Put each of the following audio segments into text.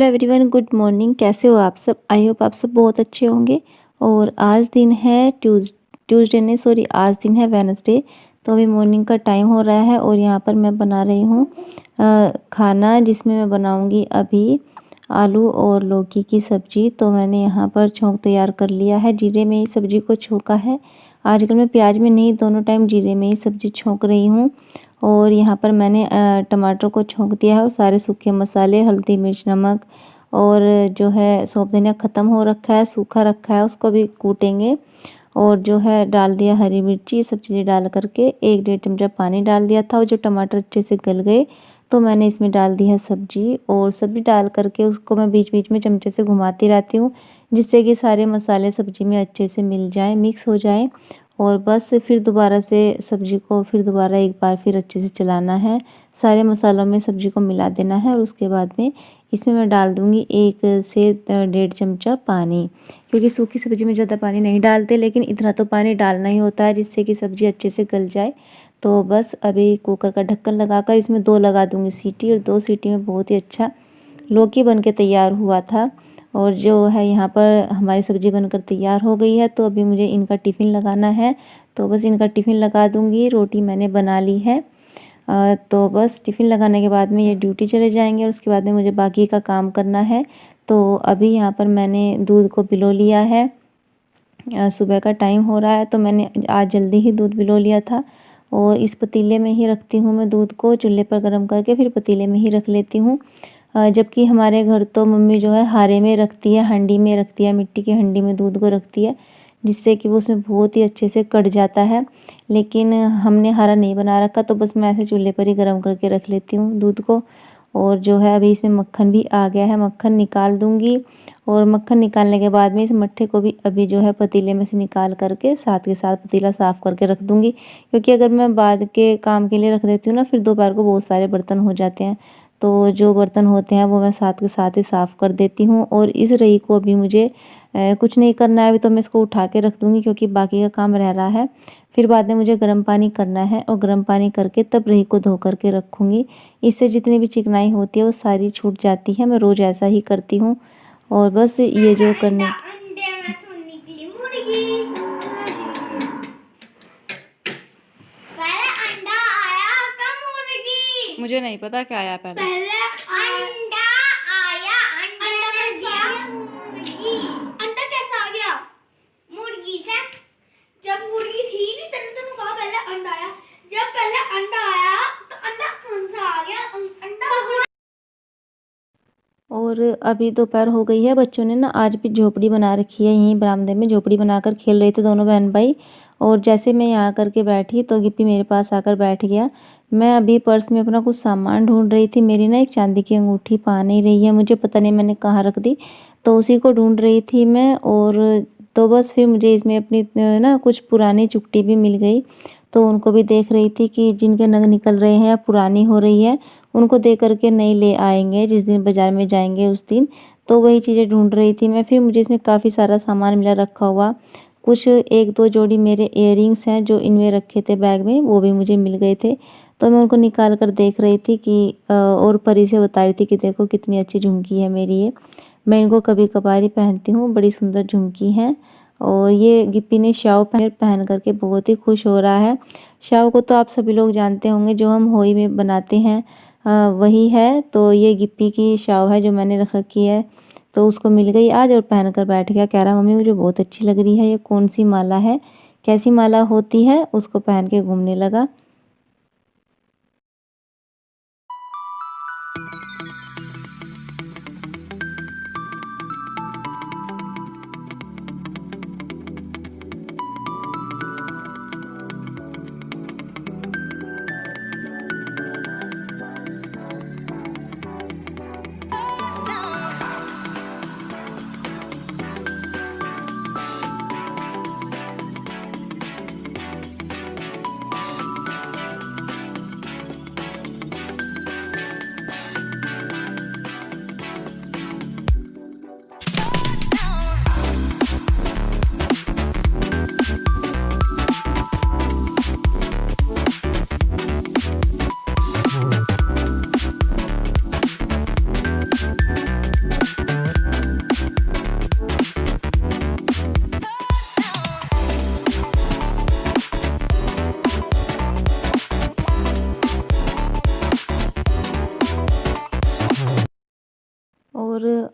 Hello everyone, good morning. कैसे हो आप सब? आई होप आप सब बहुत अच्छे होंगे। और आज दिन है ट्यूसडे नहीं, सॉरी, आज दिन है वेडनेसडे। तो अभी मॉर्निंग का टाइम हो रहा है और यहाँ पर मैं बना रही हूँ खाना, जिसमें मैं बनाऊँगी अभी आलू और लौकी की सब्ज़ी। तो मैंने यहाँ पर छौंक तैयार कर लिया है, जीरे में ही सब्ज़ी को छौंका है। आजकल मैं प्याज में नहीं, दोनों टाइम जीरे में ही सब्ज़ी छौंक रही हूँ। और यहाँ पर मैंने टमाटर को छौंक दिया है और सारे सूखे मसाले, हल्दी, मिर्च, नमक और जो है सौंफ धनिया ख़त्म हो रखा है, सूखा रखा है, उसको भी कूटेंगे। और जो है डाल दिया हरी मिर्ची, सब चीज़ें डाल करके 1-1.5 चमचा पानी डाल दिया था। और जो टमाटर अच्छे से गल गए तो मैंने इसमें डाल दी है सब्ज़ी। और सब्ज़ी डाल करके उसको मैं बीच बीच में चमचे से घुमाती रहती हूँ, जिससे कि सारे मसाले सब्ज़ी में अच्छे से मिल जाएँ, मिक्स हो जाएँ। और बस फिर दोबारा से सब्ज़ी को फिर दोबारा एक बार फिर अच्छे से चलाना है, सारे मसालों में सब्ज़ी को मिला देना है। और उसके बाद में इसमें मैं डाल दूँगी 1 से 1.5 चमचा पानी, क्योंकि सूखी सब्ज़ी में ज़्यादा पानी नहीं डालते, लेकिन इतना तो पानी डालना ही होता है जिससे कि सब्ज़ी अच्छे से गल जाए। तो बस अभी कुकर का ढक्कन लगाकर इसमें 2 लगा दूँगी सीटी, और 2 सीटी में बहुत ही अच्छा लौकी बन के तैयार हुआ था। और जो है यहाँ पर हमारी सब्ज़ी बनकर तैयार हो गई है। तो अभी मुझे इनका टिफ़िन लगाना है, तो बस इनका टिफ़िन लगा दूँगी। रोटी मैंने बना ली है। तो बस टिफ़िन लगाने के बाद में ये ड्यूटी चले जाएंगे और उसके बाद में मुझे बाकी का काम करना है। तो अभी यहाँ पर मैंने दूध को पिलो लिया है। सुबह का टाइम हो रहा है, तो मैंने आज जल्दी ही दूध पिलो लिया था। और इस पतीले में ही रखती हूँ मैं दूध को, चूल्हे पर गर्म करके फिर पतीले में ही रख लेती हूँ। जबकि हमारे घर तो मम्मी जो है हारे में रखती है, हांडी में रखती है, मिट्टी की हांडी में दूध को रखती है, जिससे कि वो उसमें बहुत ही अच्छे से कट जाता है। लेकिन हमने हारा नहीं बना रखा, तो बस मैं ऐसे चूल्हे पर ही गर्म करके रख लेती हूँ दूध को। और जो है अभी इसमें मक्खन भी आ गया है, मक्खन निकाल दूँगी। और मक्खन निकालने के बाद में इस मट्ठे को भी अभी जो है पतीले में से निकाल करके साथ के साथ पतीला साफ़ करके रख दूँगी, क्योंकि अगर मैं बाद के काम के लिए रख देती हूँ ना, फिर दोपहर को बहुत सारे बर्तन हो जाते हैं। तो जो बर्तन होते हैं वो मैं साथ के साथ ही साफ़ कर देती हूँ। और इस रही को अभी मुझे कुछ नहीं करना है, अभी तो मैं इसको उठा के रख दूँगी, क्योंकि बाकी का काम रह रहा है। फिर बाद में मुझे गर्म पानी करना है, और गर्म पानी करके तब रही को धो करके रखूँगी। इससे जितनी भी चिकनाई होती है वो सारी छूट जाती है। मैं रोज़ ऐसा ही करती हूँ। और बस ये जो करने मुझे नहीं पता क्या आया पहले अंडा आया, अंडा कैसा आ गया? मुर्गी से। जब मुर्गी थी नहीं तब तो कहा पहले अंडा आया। जब पहले अंडा आया तो अंडा कौन सा आ गया? अंडा। और अभी दोपहर हो गई है। बच्चों ने ना आज भी झोपड़ी बना रखी है, यहीं बरामदे में झोपड़ी बनाकर खेल रहे थे दोनों बहन भाई। और जैसे मैं यहाँ करके बैठी तो गिप्पी मेरे पास आकर बैठ गया। मैं अभी पर्स में अपना कुछ सामान ढूंढ रही थी। मेरी ना एक चांदी की अंगूठी पा नहीं रही है, मुझे पता नहीं मैंने कहाँ रख दी, तो उसी को ढूंढ रही थी मैं। और तो बस फिर मुझे इसमें अपनी ना कुछ पुरानी चुकटी भी मिल गई, तो उनको भी देख रही थी कि जिनके नग निकल रहे हैं या पुरानी हो रही है, उनको दे करके नई ले आएंगे जिस दिन बाज़ार में जाएंगे उस दिन। तो वही चीज़ें ढूंढ रही थी मैं। फिर मुझे इसमें काफ़ी सारा सामान मिला रखा हुआ। कुछ 1-2 जोड़ी मेरे इयररिंग्स हैं जो इनमें रखे थे बैग में, वो भी मुझे मिल गए थे। तो मैं उनको निकाल कर देख रही थी कि और परी से बता रही थी कि देखो कितनी अच्छी झुमकी है मेरी ये। मैं इनको कभी कभार ही पहनती हूँ, बड़ी सुंदर झुमकी हैं। और ये गिप्पी ने शाव पहन करके बहुत ही खुश हो रहा है। शाव को तो आप सभी लोग जानते होंगे, जो हम होई में बनाते हैं वही है। तो ये गिप्पी की शाव है जो मैंने रख रखी है। तो उसको मिल गई आज और पहन कर बैठ गया। कह रहा मम्मी मुझे बहुत अच्छी लग रही है, ये कौन सी माला है, कैसी माला होती है, उसको पहन के घूमने लगा।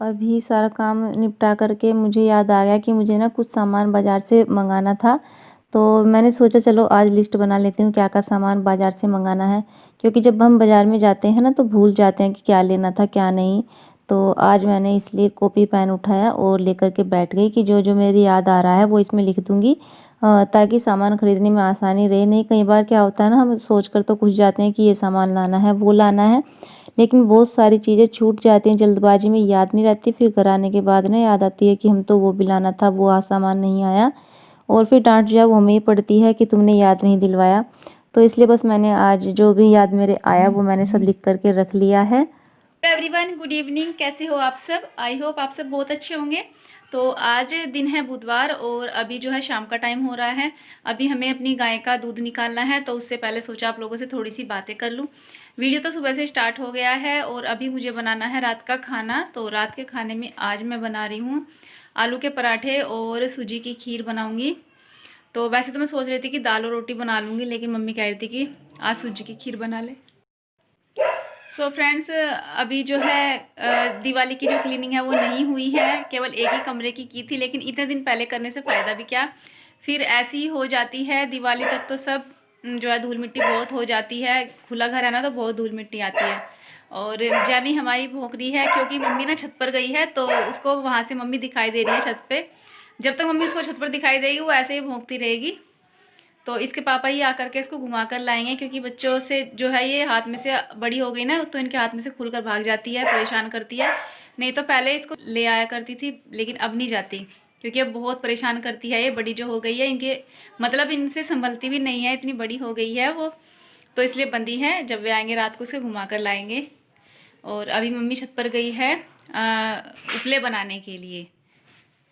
अभी सारा काम निपटा करके मुझे याद आ गया कि मुझे ना कुछ सामान बाज़ार से मंगाना था। तो मैंने सोचा चलो आज लिस्ट बना लेती हूँ क्या क्या सामान बाज़ार से मंगाना है, क्योंकि जब हम बाज़ार में जाते हैं ना तो भूल जाते हैं कि क्या लेना था क्या नहीं। तो आज मैंने इसलिए कॉपी पेन उठाया और लेकर के बैठ गई कि जो जो मेरी याद आ रहा है वो इसमें लिख दूँगी, ताकि सामान ख़रीदने में आसानी रहे। नहीं कई बार क्या होता है ना, हम सोच कर तो कुछ जाते हैं कि ये सामान लाना है वो लाना है, लेकिन बहुत सारी चीज़ें छूट जाती हैं जल्दबाजी में, याद नहीं रहती। फिर घर आने के बाद ना याद आती है कि हम तो वो भी लाना था, वो सामान नहीं आया, और फिर डांट जो है वो हमें ही पड़ती है कि तुमने याद नहीं दिलवाया। तो इसलिए बस मैंने आज जो भी याद मेरे आया वो मैंने सब लिख करके रख लिया है। Everyone, good evening. कैसे हो आप सब? आई होप आप सब बहुत अच्छे होंगे। तो आज दिन है बुधवार और अभी जो है शाम का टाइम हो रहा है। अभी हमें अपनी गाय का दूध निकालना है, तो उससे पहले सोचा आप लोगों से थोड़ी सी बातें कर लूँ। वीडियो तो सुबह से स्टार्ट हो गया है और अभी मुझे बनाना है रात का खाना। तो रात के खाने में आज मैं बना रही हूँ आलू के पराठे और सूजी की खीर बनाऊँगी। तो वैसे तो मैं सोच रही थी कि दाल और रोटी बना लूँगी, लेकिन मम्मी कह रही थी कि आज सूजी की खीर बना ले। सो फ्रेंड्स, अभी जो है दिवाली की जो क्लीनिंग है वो नहीं हुई है, केवल एक ही कमरे की थी, लेकिन इतने दिन पहले करने से फ़ायदा भी क्या, फिर ऐसी ही हो जाती है। दिवाली तक तो सब जो है धूल मिट्टी बहुत हो जाती है, खुला घर है ना तो बहुत धूल मिट्टी आती है। और जैमी हमारी भौंक रही है क्योंकि मम्मी ना छत पर गई है, तो उसको वहाँ से मम्मी दिखाई दे रही है छत पे। जब तक मम्मी उसको छत पर दिखाई देगी वो ऐसे ही भौंकती रहेगी। तो इसके पापा ही आकर के इसको घुमा कर लाएंगे, क्योंकि बच्चों से जो है ये हाथ में से बड़ी हो गई ना, तो इनके हाथ में से खुलकर भाग जाती है, परेशान करती है। नहीं तो पहले इसको ले आया करती थी, लेकिन अब नहीं जाती, क्योंकि अब बहुत परेशान करती है ये बड़ी जो हो गई है। इनके मतलब इनसे संभलती भी नहीं है, इतनी बड़ी हो गई है वो। तो इसलिए बंदी है, जब वे आएंगे रात को उसे घुमा कर लाएंगे। और अभी मम्मी छत पर गई है उपले बनाने के लिए।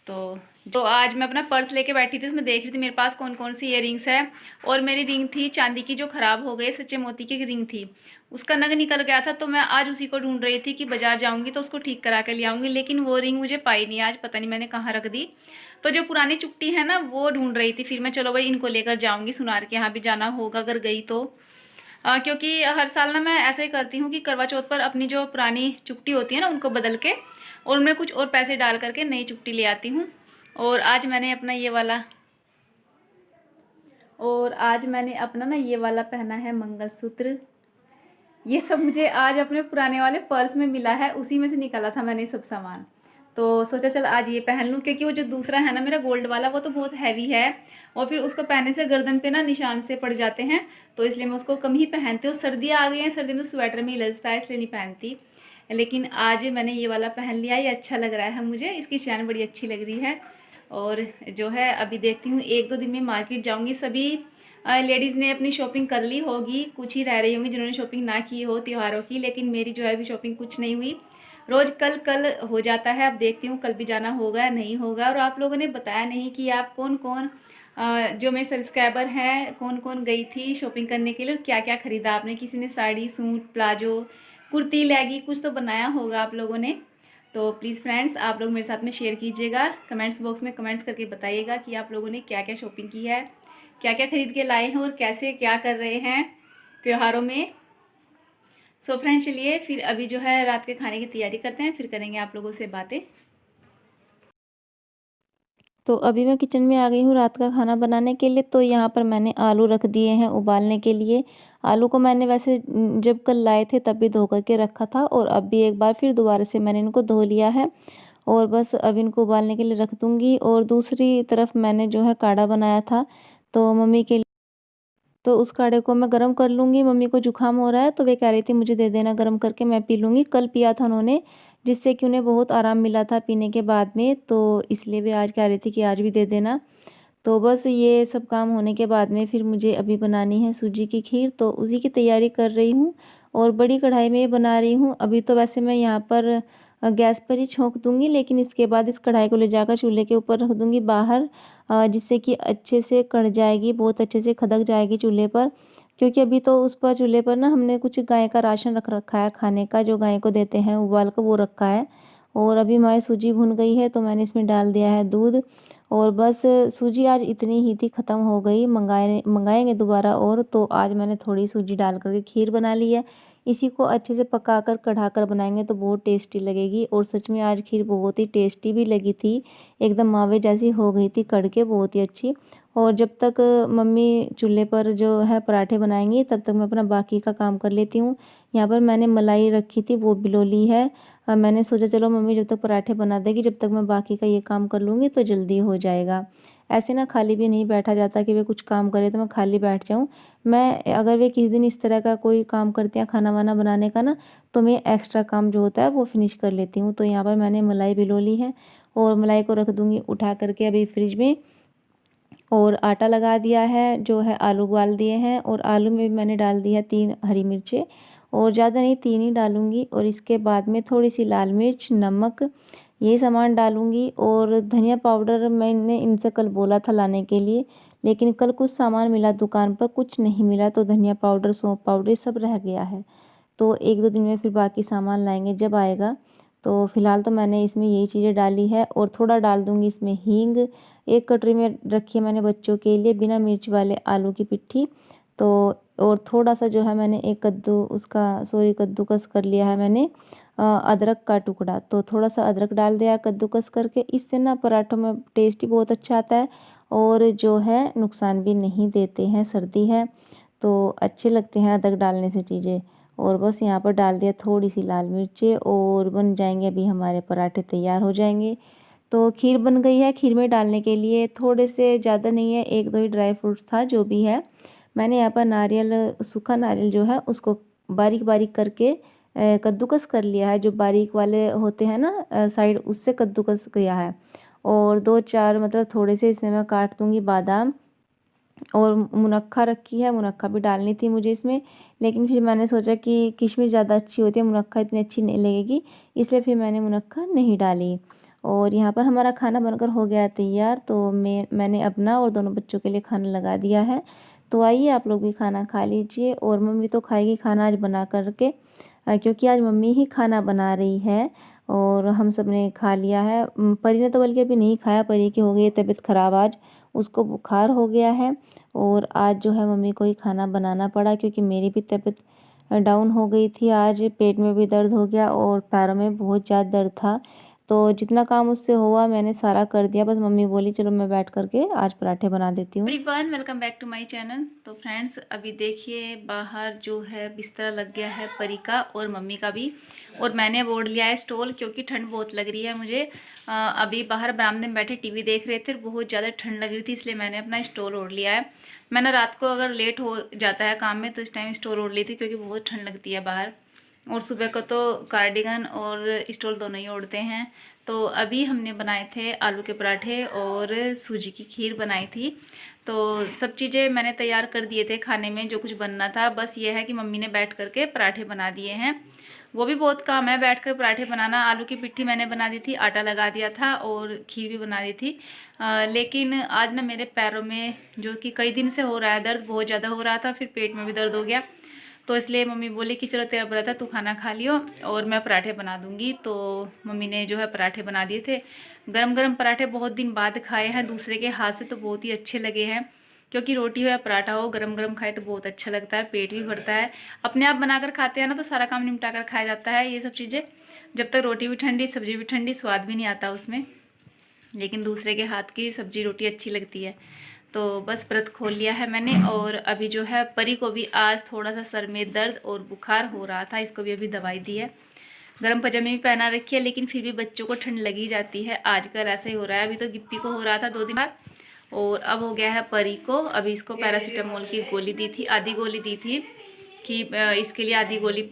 तो आज मैं अपना पर्स लेके बैठी थी, उसमें देख रही थी मेरे पास कौन कौन सी इयररिंग्स है। और मेरी रिंग थी चांदी की जो ख़राब हो गई, सच्चे मोती की रिंग थी, उसका नग निकल गया था। तो मैं आज उसी को ढूंढ रही थी कि बाज़ार जाऊंगी तो उसको ठीक करा के ले आऊँगी, लेकिन वो रिंग मुझे पाई नहीं आज, पता नहीं मैंने कहाँ रख दी। तो जो पुरानी चुट्टी है ना वो ढूंढ रही थी, फिर मैं चलो भाई इनको लेकर जाऊँगी, सुनार के यहाँ भी जाना होगा अगर गई तो। क्योंकि हर साल ना मैं ऐसा ही करती हूँ कि करवा चौथ पर अपनी जो पुरानी चुट्टी होती है ना उनको बदल के और उनमें कुछ और पैसे डाल करके नई चुट्टी ले आती हूँ। और आज मैंने अपना ना ये वाला पहना है मंगलसूत्र। ये सब मुझे आज अपने पुराने वाले पर्स में मिला है, उसी में से निकाला था मैंने सब सामान। तो सोचा चल आज ये पहन लूँ, क्योंकि वो जो दूसरा है ना मेरा गोल्ड वाला वो तो बहुत हैवी है, और फिर उसको पहनने से गर्दन पे ना निशान से पड़ जाते हैं, तो इसलिए मैं उसको कम ही पहनती हूँ। सर्दियाँ आ गई हैं, सर्दी में स्वेटर में ही लजता है, इसलिए नहीं पहनती। लेकिन आज मैंने ये वाला पहन लिया, ये अच्छा लग रहा है मुझे, इसकी चैन बड़ी अच्छी लग रही है। और जो है अभी देखती हूँ 1-2 दिन में मार्केट जाऊँगी। सभी लेडीज़ ने अपनी शॉपिंग कर ली होगी, कुछ ही रह रही होंगी जिन्होंने शॉपिंग ना की हो त्योहारों की, लेकिन मेरी जो है अभी शॉपिंग कुछ नहीं हुई। रोज़ कल कल हो जाता है, अब देखती हूँ कल भी जाना होगा या नहीं होगा। और आप लोगों ने बताया नहीं कि आप कौन कौन जो मेरे सब्सक्राइबर हैं कौन कौन गई थी शॉपिंग करने के लिए और क्या क्या ख़रीदा आपने। किसी ने साड़ी, सूट, प्लाजो, कुर्ती, लैगी कुछ तो बनाया होगा आप लोगों ने। तो प्लीज़ फ्रेंड्स आप लोग मेरे साथ में शेयर कीजिएगा, कमेंट्स बॉक्स में कमेंट्स करके बताइएगा कि आप लोगों ने क्या क्या शॉपिंग की है, क्या क्या ख़रीद के लाए हैं और कैसे क्या कर रहे हैं त्योहारों में। सो फ्रेंड्स चलिए फिर अभी जो है रात के खाने की तैयारी करते हैं, फिर करेंगे आप लोगों से बातें। तो अभी मैं किचन में आ गई हूँ रात का खाना बनाने के लिए। तो यहाँ पर मैंने आलू रख दिए हैं उबालने के लिए। आलू को मैंने वैसे जब कल लाए थे तब भी धो करके रखा था, और अब भी एक बार फिर दोबारा से मैंने इनको धो लिया है, और बस अब इनको उबालने के लिए रख दूँगी। और दूसरी तरफ मैंने जो है काढ़ा बनाया था, तो मम्मी के लिए, तो उस काढ़े को मैं गर्म कर लूँगी। मम्मी को जुकाम हो रहा है तो वे कह रही थी मुझे दे देना गर्म करके, मैं पी लूँगी। कल पिया था उन्होंने, जिससे कि उन्हें बहुत आराम मिला था पीने के बाद में, तो इसलिए वे आज कह रही थी कि आज भी दे देना। तो बस ये सब काम होने के बाद में फिर मुझे अभी बनानी है सूजी की खीर, तो उसी की तैयारी कर रही हूँ और बड़ी कढ़ाई में बना रही हूँ। अभी तो वैसे मैं यहाँ पर गैस पर ही छोंक दूँगी, लेकिन इसके बाद इस कढ़ाई को ले जाकर चूल्हे के ऊपर रख दूँगी बाहर, जिससे कि अच्छे से कढ़ जाएगी, बहुत अच्छे से खदक जाएगी चूल्हे पर। क्योंकि अभी तो उस पर चूल्हे पर ना हमने कुछ गाय का राशन रख रखा है खाने का, जो गाय को देते हैं उबाल कर, वो रखा है। और अभी हमारी सूजी भुन गई है तो मैंने इसमें डाल दिया है दूध। और बस सूजी आज इतनी ही थी, ख़त्म हो गई, मंगाएंगे दोबारा। और तो आज मैंने थोड़ी सूजी डाल करके खीर बना ली है। इसी को अच्छे से पकाकर कढ़ाकर बनाएंगे तो बहुत टेस्टी लगेगी। और सच में आज खीर बहुत ही टेस्टी भी लगी थी, एकदम मावे जैसी हो गई थी, कड़के बहुत ही अच्छी। और जब तक मम्मी चूल्हे पर जो है पराठे बनाएंगी तब तक मैं अपना बाकी का काम कर लेती हूँ। यहाँ पर मैंने मलाई रखी थी, वो बिलो ली है। मैंने सोचा चलो मम्मी जब तक पराठे बना देगी जब तक मैं बाकी का ये काम कर लूँगी तो जल्दी हो जाएगा। ऐसे ना खाली भी नहीं बैठा जाता कि वे कुछ काम करे तो मैं खाली बैठ जाऊँ। मैं अगर वे किसी दिन इस तरह का कोई काम करते हैं खाना वाना बनाने का ना, तो मैं एक्स्ट्रा काम जो होता है वो फिनिश कर लेती हूँ। तो यहाँ पर मैंने मलाई भिगो ली है और मलाई को रख दूँगी उठा करके अभी फ्रिज में। और आटा लगा दिया है, जो है आलू उबाल दिए हैं और आलू में भी मैंने डाल दिया 3 हरी मिर्चें और ज़्यादा नहीं 3 ही डालूँगी। और इसके बाद में थोड़ी सी लाल मिर्च, नमक ये सामान डालूँगी। और धनिया पाउडर मैंने इनसे कल बोला था लाने के लिए, लेकिन कल कुछ सामान मिला दुकान पर, कुछ नहीं मिला, तो धनिया पाउडर, सौंफ पाउडर सब रह गया है। तो 1-2 दिन में फिर बाकी सामान लाएंगे जब आएगा। तो फिलहाल तो मैंने इसमें यही चीज़ें डाली है और थोड़ा डाल दूँगी इसमें हींग। 1 कटोरी में रखी है मैंने बच्चों के लिए बिना मिर्च वाले आलू की पिट्ठी। तो और थोड़ा सा जो है मैंने एक कद्दूकस कर लिया है मैंने अदरक का टुकड़ा, तो थोड़ा सा अदरक डाल दिया कद्दूकस करके। इससे ना पराठों में टेस्ट ही बहुत अच्छा आता है और जो है नुकसान भी नहीं देते हैं। सर्दी है तो अच्छे लगते हैं अदरक डालने से चीज़ें। और बस यहाँ पर डाल दिया थोड़ी सी लाल मिर्चें और बन जाएंगे अभी हमारे पराठे, तैयार हो जाएंगे। तो खीर बन गई है। खीर में डालने के लिए थोड़े से, ज़्यादा नहीं है, 1-2 ही ड्राई फ्रूट्स था जो भी है। मैंने यहाँ पर नारियल, सूखा नारियल जो है उसको बारीक बारीक करके कद्दूकस कर लिया है। जो बारीक वाले होते हैं ना साइड, उससे कद्दूकस किया है। और 2-4 मतलब थोड़े से इसमें मैं काट दूँगी बादाम। और मुनक्का रखी है, मुनक्का भी डालनी थी मुझे इसमें, लेकिन फिर मैंने सोचा कि किशमिश ज़्यादा अच्छी होती है, मुनक्का इतनी अच्छी नहीं लगेगी, इसलिए फिर मैंने मुनक्का नहीं डाली। और यहाँ पर हमारा खाना बनकर हो गया है तैयार। तो मैंने अपना और दोनों बच्चों के लिए खाना लगा दिया है। तो आइए आप लोग भी खाना खा लीजिए। और मम्मी तो खाएगी खाना आज बना करके, क्योंकि आज मम्मी ही खाना बना रही है। और हम सब ने खा लिया है। परी ने तो बल्कि अभी नहीं खाया, परी की हो गई है तबीयत ख़राब, आज उसको बुखार हो गया है। और आज जो है मम्मी को ही खाना बनाना पड़ा, क्योंकि मेरी भी तबीयत डाउन हो गई थी। आज पेट में भी दर्द हो गया और पैरों में बहुत ज़्यादा दर्द था। तो जितना काम उससे हुआ मैंने सारा कर दिया। बस मम्मी बोली चलो मैं बैठ करके आज पराठे बना देती हूँ। Everyone, welcome back to my channel. तो फ्रेंड्स, अभी देखिए बाहर जो है बिस्तरा लग गया है परी का और मम्मी का भी। और मैंने ओढ़ लिया है स्टॉल, क्योंकि ठंड बहुत लग रही है मुझे। अभी बाहर बरामदे में बैठे टीवी देख रहे थे, बहुत ज़्यादा ठंड लग रही थी, इसलिए मैंने अपना स्टॉल ओढ़ लिया है। मैंने रात को अगर लेट हो जाता है काम में तो इस टाइम स्टॉल ओढ़ ली थी, क्योंकि बहुत ठंड लगती है बाहर। और सुबह को तो कार्डिगन और स्टॉल दोनों ही ओढ़ते हैं। तो अभी हमने बनाए थे आलू के पराठे और सूजी की खीर बनाई थी। तो सब चीज़ें मैंने तैयार कर दिए थे खाने में जो कुछ बनना था। बस ये है कि मम्मी ने बैठ करके पराठे बना दिए हैं। वो भी बहुत काम है बैठ कर पराठे बनाना। आलू की पिट्ठी मैंने बना दी थी, आटा लगा दिया था और खीर भी बना दी थी। लेकिन आज ना मेरे पैरों में, जो कि कई दिन से हो रहा है, दर्द बहुत ज़्यादा हो रहा था, फिर पेट में भी दर्द हो गया। तो इसलिए मम्मी बोली कि चलो तेरा पराठा तू खाना खा लियो और मैं पराठे बना दूंगी। तो मम्मी ने जो है पराठे बना दिए थे। गरम गरम पराठे बहुत दिन बाद खाए हैं दूसरे के हाथ से, तो बहुत ही अच्छे लगे हैं। क्योंकि रोटी हो या पराठा हो, गरम गरम खाए तो बहुत अच्छा लगता है, पेट भी भरता है। अपने आप बनाकर खाते हैं ना तो सारा काम निपटा कर खाया जाता है ये सब चीज़ें। जब तक रोटी भी ठंडी, सब्जी भी ठंडी, स्वाद भी नहीं आता उसमें। लेकिन दूसरे के हाथ की सब्जी रोटी अच्छी लगती है। तो बस व्रत खोल लिया है मैंने। और अभी जो है परी को भी आज थोड़ा सा सर में दर्द और बुखार हो रहा था, इसको भी अभी दवाई दी है। गर्म पजामे भी पहना रखी है, लेकिन फिर भी बच्चों को ठंड लगी जाती है, आजकल ऐसा ही हो रहा है। अभी तो गिप्पी को हो रहा था 2 दिन बाद और अब हो गया है परी को। अभी इसको पैरासीटामोल की गोली दी थी, आधी गोली दी थी कि इसके लिए आधी गोली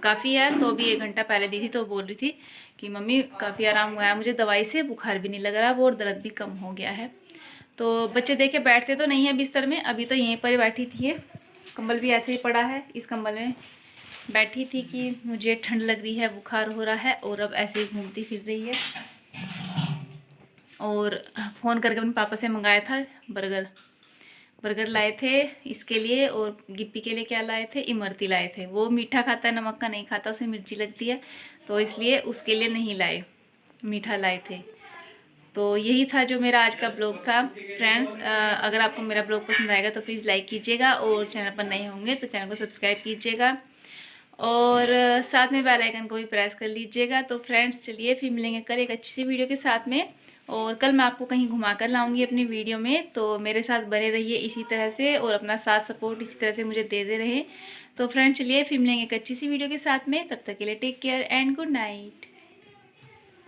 काफ़ी है। तो अभी 1 घंटा पहले दी थी, तो बोल रही थी कि मम्मी काफ़ी आराम हुआ है मुझे दवाई से, बुखार भी नहीं लग रहा वो और दर्द भी कम हो गया है। तो बच्चे देखे बैठते तो नहीं है बिस्तर में, अभी तो यहीं पर बैठी थी ये। कंबल भी ऐसे ही पड़ा है, इस कंबल में बैठी थी कि मुझे ठंड लग रही है, बुखार हो रहा है, और अब ऐसे ही घूमती फिर रही है। और फ़ोन करके अपने पापा से मंगाया था बर्गर लाए थे इसके लिए। और गिप्पी के लिए क्या लाए थे, इमरती लाए थे। वो मीठा खाता है, नमक का नहीं खाता, उसे मिर्ची लगती है, तो इसलिए उसके लिए नहीं लाए, मीठा लाए थे। तो यही था जो मेरा आज का ब्लॉग था फ्रेंड्स। अगर आपको मेरा ब्लॉग पसंद आएगा तो प्लीज़ लाइक कीजिएगा, और चैनल पर नए होंगे तो चैनल को सब्सक्राइब कीजिएगा। और साथ में बेल आइकन को भी प्रेस कर लीजिएगा। तो फ्रेंड्स चलिए फिर मिलेंगे कल एक अच्छी सी वीडियो के साथ में। और कल मैं आपको कहीं घुमा कर लाऊंगी अपनी वीडियो में, तो मेरे साथ बने रहिए इसी तरह से और अपना साथ सपोर्ट इसी तरह से मुझे देते रहे। तो फ्रेंड्स चलिए फिर मिलेंगे एक अच्छी सी वीडियो के साथ में, तब तक के लिए take care and good night.